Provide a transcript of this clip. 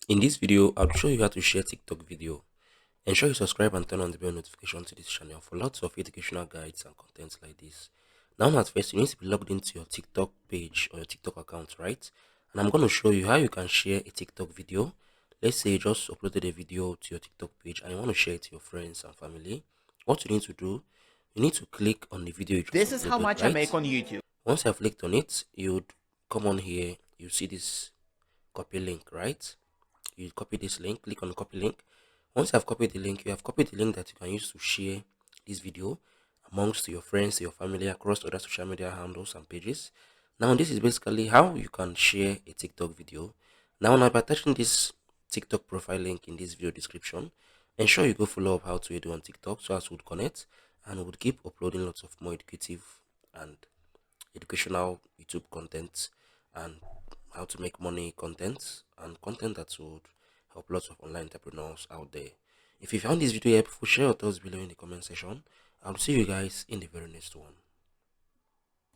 In this video, I'll show you how to share TikTok video. Ensure you subscribe and turn on the bell notification to this channel for lots of educational guides and contents like this. Now at first, you need to be logged into your TikTok page or your TikTok account, right? And I'm going to show you how you can share a TikTok video. Let's say you just uploaded a video to your TikTok page and you want to share it to your friends and family. What you need to do, you need to click on the video you just This is how uploaded, much I right? make on YouTube. Once I've clicked on it, you would come on here, you see this copy link, right? You copy this link, click on copy link. Once you have copied the link, you have copied the link that you can use to share this video amongst your friends, your family, across other social media handles and pages. Now this is basically how you can share a TikTok video. Now by attaching this TikTok profile link in this video description, ensure you go follow up how to do on TikTok so as would connect and would keep uploading lots of more educative and educational YouTube content and how to make money content and content that would help lots of online entrepreneurs out there. If you found this video helpful, share your thoughts below in the comment section. I'll see you guys in the very next one.